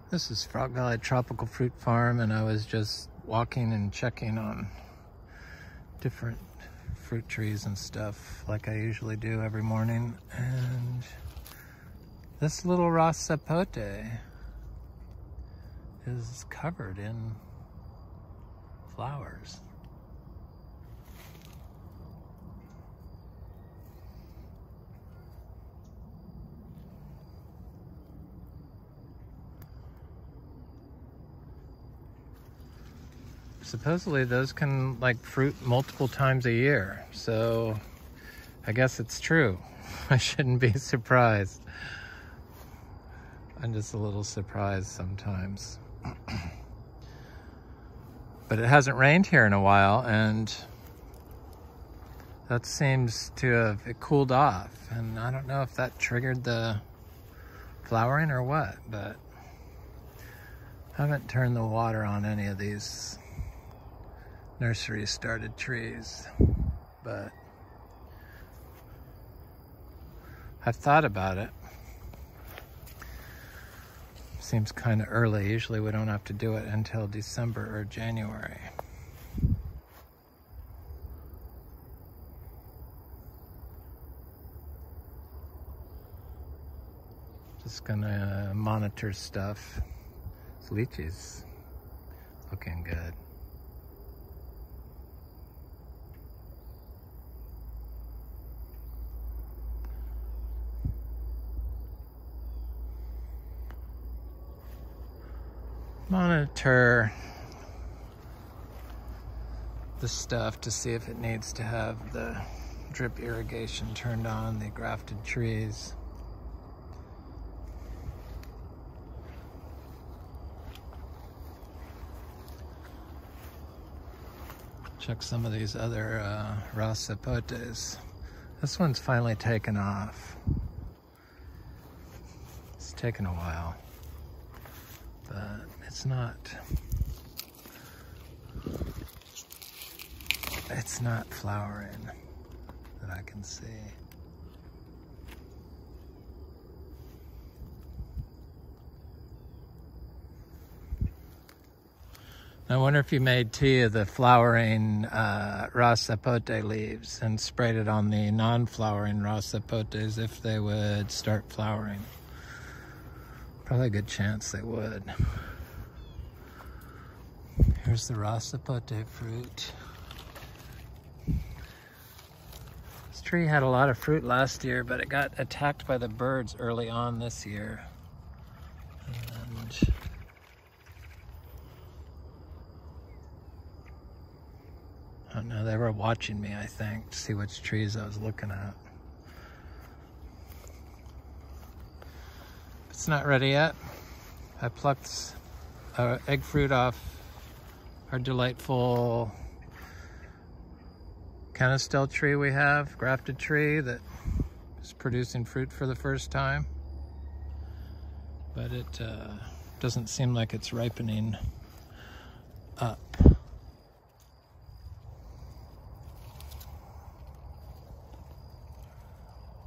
This is Frog Valley Tropical Fruit Farm, and I was just walking and checking on different fruit trees and stuff like I usually do every morning. And this little Ross Sapote is covered in flowers. Supposedly those can like fruit multiple times a year, so I guess it's true. I shouldn't be surprised. I'm just a little surprised sometimes. But it hasn't rained here in a while, and that seems to have cooled off, and I don't know if that triggered the flowering or what, but I haven't turned the water on any of these nursery started trees, but I've thought about it. Seems kind of early. Usually we don't have to do it until December or January. Just gonna monitor stuff. This lychee's looking good. Monitor the stuff to see if it needs to have the drip irrigation turned on, the grafted trees. Check some of these other Ross Sapotes. This one's finally taken off. It's taken a while, but it's not flowering that I can see. I wonder if you made tea of the flowering Ross Sapote leaves and sprayed it on the non-flowering Ross Sapotes, if they would start flowering. Probably a good chance they would. Here's the Ross Sapote fruit. This tree had a lot of fruit last year, but it got attacked by the birds early on this year. And I don't know, they were watching me, I think, to see which trees I was looking at. It's not ready yet. I plucked egg fruit off our delightful canistel tree we have, grafted tree that is producing fruit for the first time. But it doesn't seem like it's ripening up.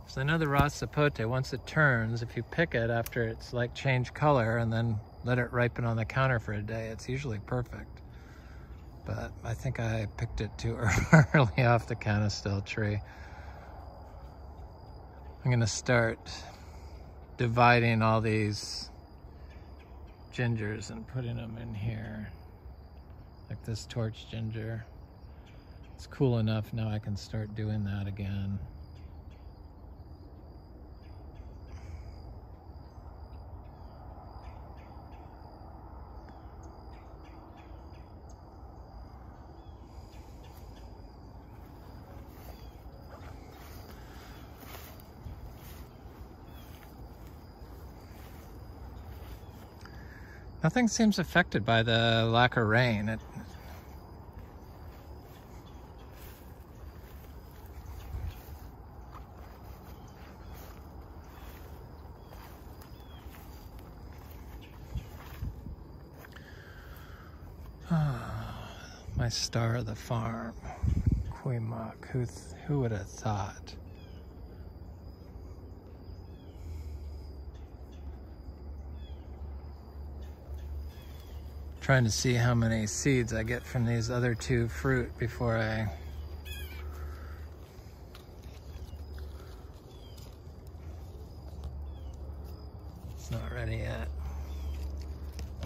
So I know the Ross Sapote, once it turns, if you pick it after it's like changed color and then let it ripen on the counter for a day, it's usually perfect. But I think I picked it too early off the canistel tree. I'm gonna start dividing all these gingers and putting them in here. Like this torch ginger. It's cool enough now I can start doing that again. Nothing seems affected by the lack of rain. My star of the farm, Quemock. Who would have thought? trying to see how many seeds I get from these other two fruit before I it's not ready yet.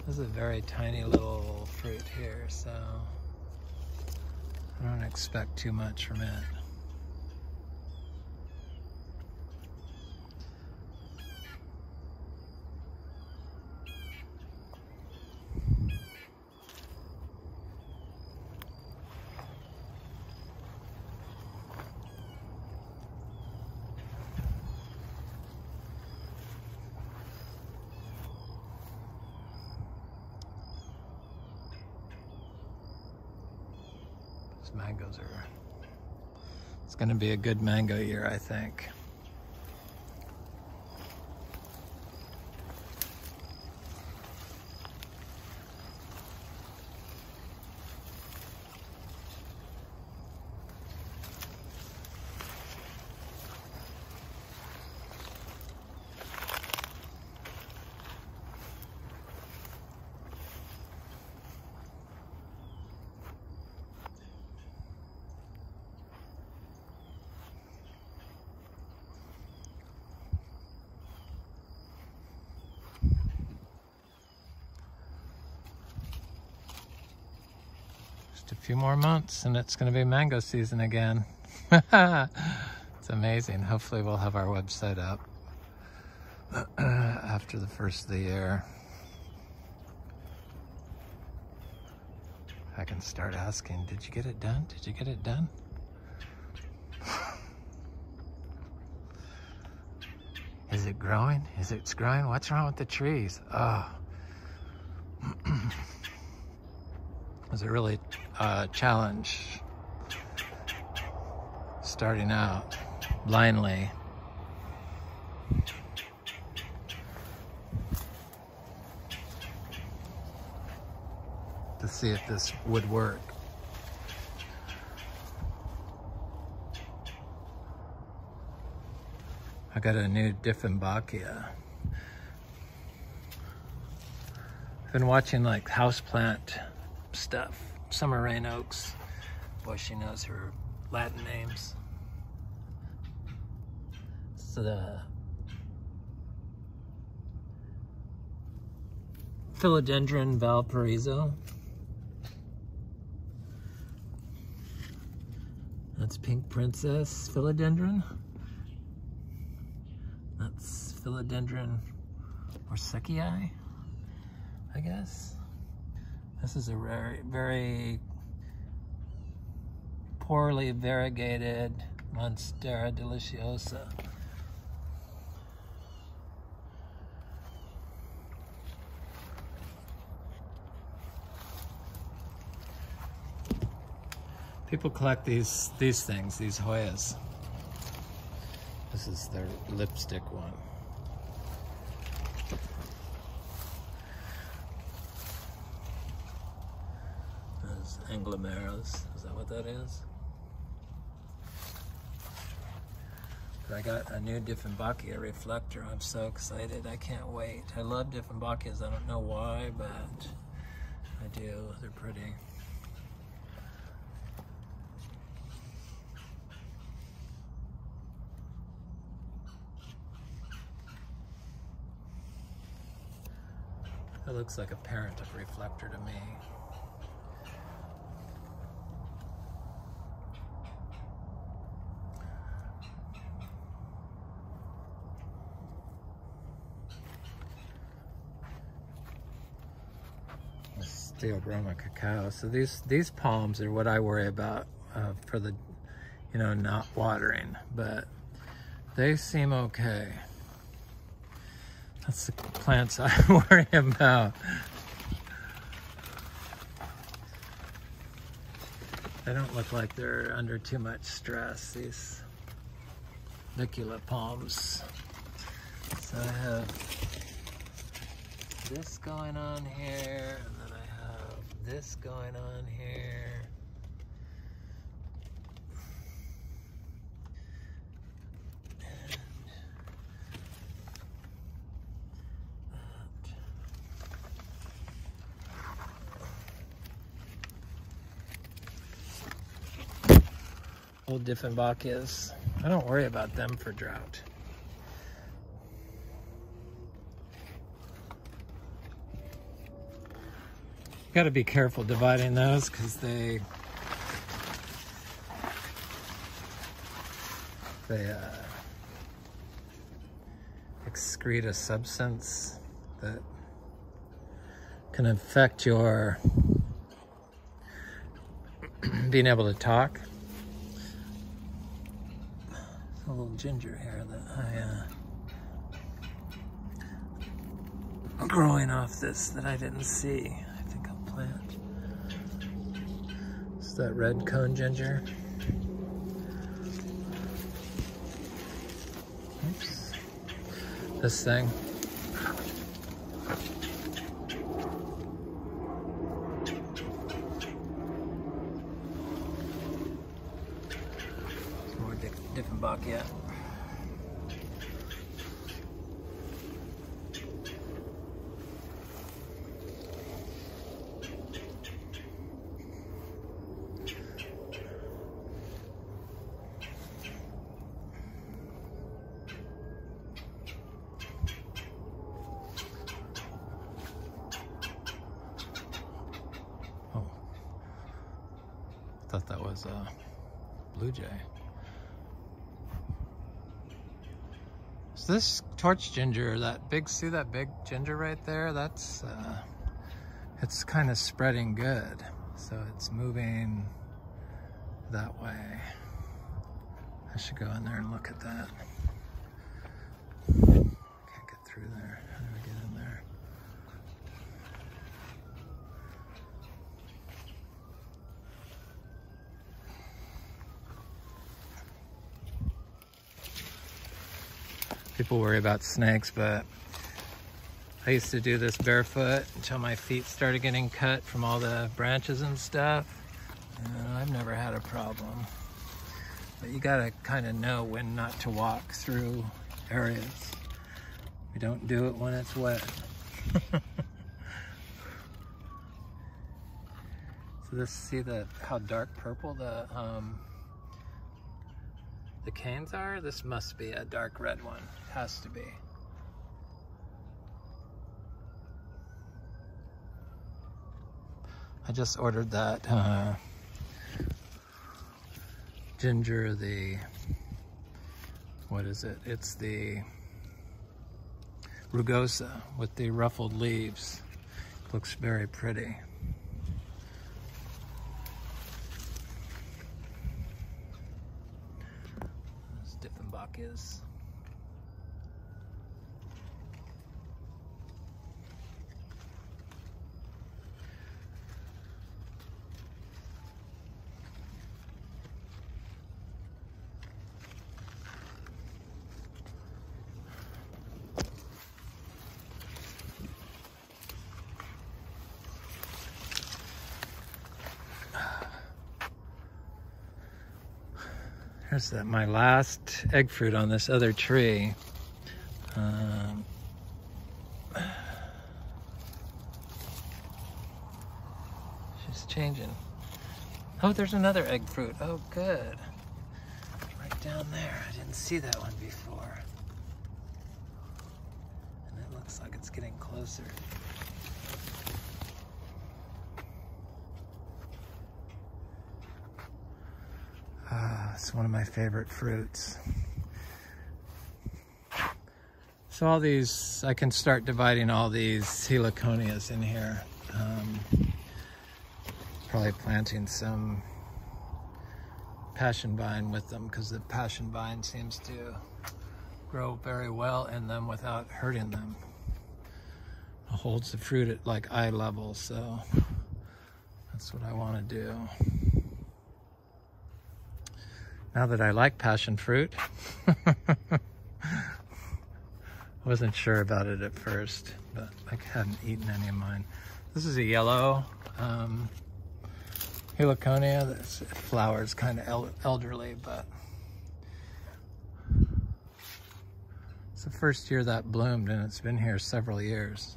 This is a very tiny little fruit here, so I don't expect too much from it. Mangoes are, it's going to be a good mango year, I think. Just a few more months and it's going to be mango season again. It's amazing. Hopefully we'll have our website up after the first of the year. I can start asking, did you get it done? Did you get it done? Is it growing? Is it growing? What's wrong with the trees? Oh. It was a really challenge starting out blindly. To see if this would work. I got a new Dieffenbachia. I've been watching like houseplant stuff. Summer rain oaks. Boy, she knows her Latin names. So the Philodendron Valparaiso. That's Pink Princess Philodendron. That's Philodendron Orsecii, I guess. This is a very poorly variegated Monstera deliciosa. People collect these things, these Hoyas. This is their lipstick one. There's Anglomeras. Is that what that is? But I got a new Dieffenbachia reflector. I'm so excited. I can't wait. I love Dieffenbachias. I don't know why, but I do. They're pretty. It looks like a parent of reflector to me. Theobroma cacao. So these palms are what I worry about for the, you know, not watering, but they seem okay. That's the plants I worry about. They don't look like they're under too much stress, these Vicula palms. So I have this going on here, and then I have this going on here. careful Dieffenbachias. I don't worry about them for drought. Got to be careful dividing those because they excrete a substance that can affect your being able to talk. There's a little ginger here that I'm growing off this that I didn't see. I think I'll plant. It's that red cone ginger. Oops. This thing. Some more Dieffenbachia. I thought that was a blue jay. So this torch ginger, that big, see that big ginger right there? That's, it's kind of spreading good. So it's moving that way. I should go in there and look at that. Can't get through there. How do I get in there? People worry about snakes, but I used to do this barefoot until my feet started getting cut from all the branches and stuff. And I've never had a problem. But you gotta kind of know when not to walk through areas. You don't do it when it's wet. So this, see how dark purple the canes are? This must be a dark red one. It has to be. I just ordered that ginger, what is it? It's the rugosa with the ruffled leaves. Looks very pretty. Is. Here's my last egg fruit on this other tree. She's changing. Oh, there's another egg fruit. Oh, good. Right down there. I didn't see that one before. And it looks like it's getting closer. It's one of my favorite fruits. So all these, I can start dividing all these heliconias in here. Probably planting some passion vine with them because the passion vine seems to grow very well in them without hurting them. It holds the fruit at like eye level, so that's what I want to do. Now that I like passion fruit, I wasn't sure about it at first, but I hadn't eaten any of mine. This is a yellow heliconia. This flower's kind of elderly, but it's the first year that bloomed, and it's been here several years.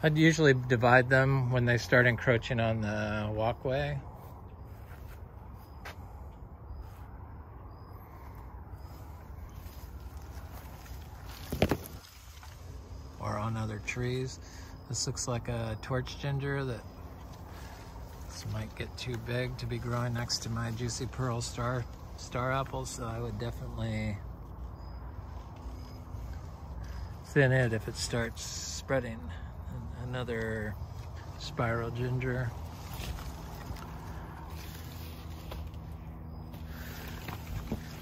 I'd usually divide them when they start encroaching on the walkway. Or on other trees. This looks like a torch ginger that this might get too big to be growing next to my juicy pearl star apples, so I would definitely thin it if it starts spreading. Another spiral ginger.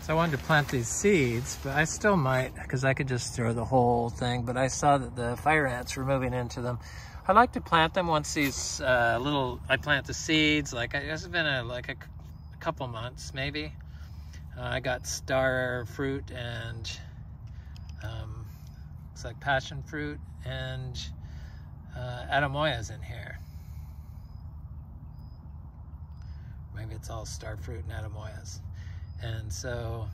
So I wanted to plant these seeds, but I still might, because I could just throw the whole thing, but I saw that the fire ants were moving into them. I like to plant them once these I plant the seeds, like it's been a couple months maybe. I got star fruit and looks like passion fruit and Ademoya's in here. Maybe it's all star fruit and Ademoya's. And so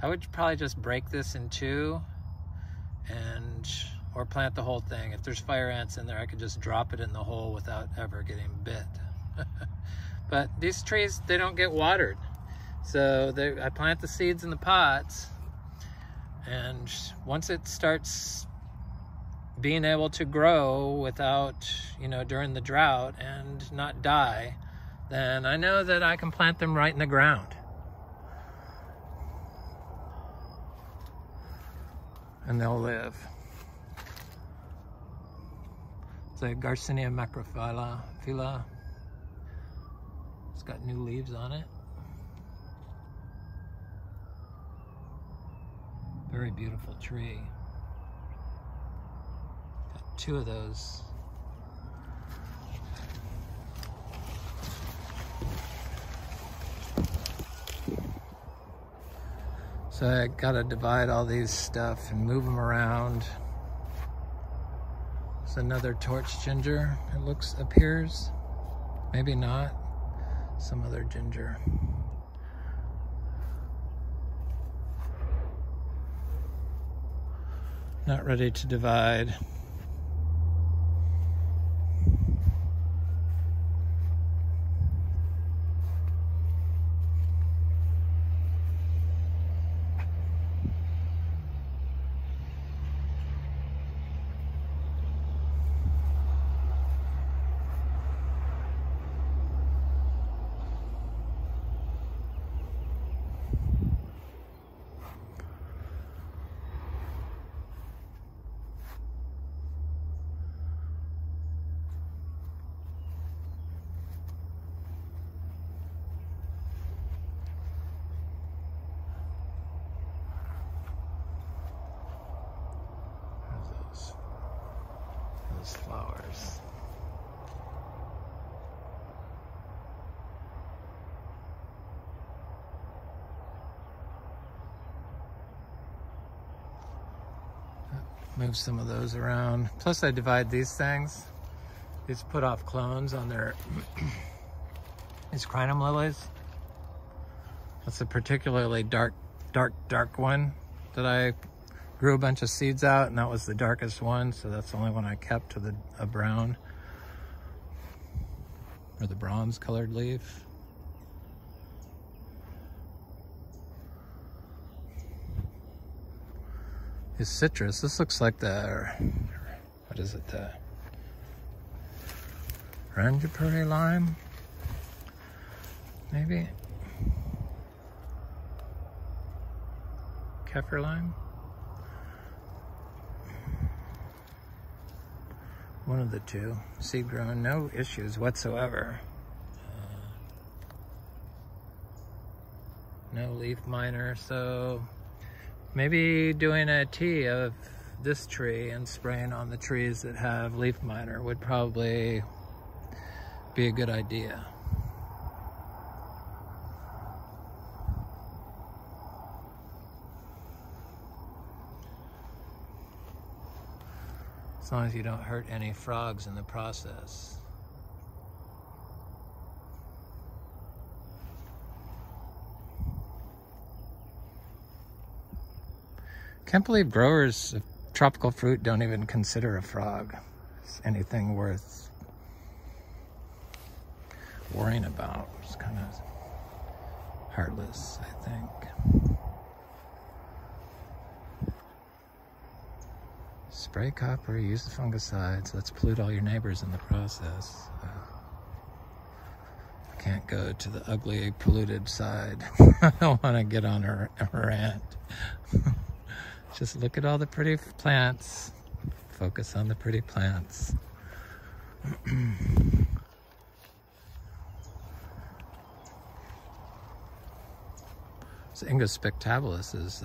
I would probably just break this in two or plant the whole thing. If there's fire ants in there, I could just drop it in the hole without ever getting bit. But these trees, they don't get watered. So I plant the seeds in the pots, and once it starts being able to grow without, during the drought and not die, then I know that I can plant them right in the ground. And they'll live. It's a Garcinia macrophylla. It's got new leaves on it. Very beautiful tree. Got two of those. So I gotta divide all these stuff and move them around. It's another torch ginger, it appears. Maybe not. Some other ginger. Not ready to divide. Flowers. Move some of those around. Plus I divide these things. These put off clones on their these crinum lilies. That's a particularly dark one that I grew a bunch of seeds out, and that was the darkest one, so that's the only one I kept to a brown or the bronze colored leaf. Is citrus. This looks like what is it, the Rangiapuri lime, maybe? Kaffir lime? One of the two. Seed grown, no issues whatsoever. No leaf miner, so maybe doing a tea of this tree and spraying on the trees that have leaf miner would probably be a good idea. As long as you don't hurt any frogs in the process. Can't believe growers of tropical fruit don't even consider a frog. it's anything worth worrying about. It's kind of heartless, I think. Spray copper, use the fungicides. Let's pollute all your neighbors in the process. I can't go to the ugly, polluted side. I don't want to get on her rant. Just look at all the pretty plants. Focus on the pretty plants. So Ingus spectabilis is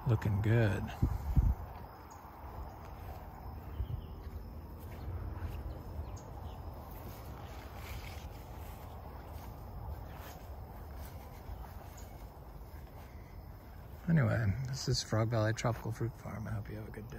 looking good. Anyway, this is Frog Valley Tropical Fruit Farm. I hope you have a good day.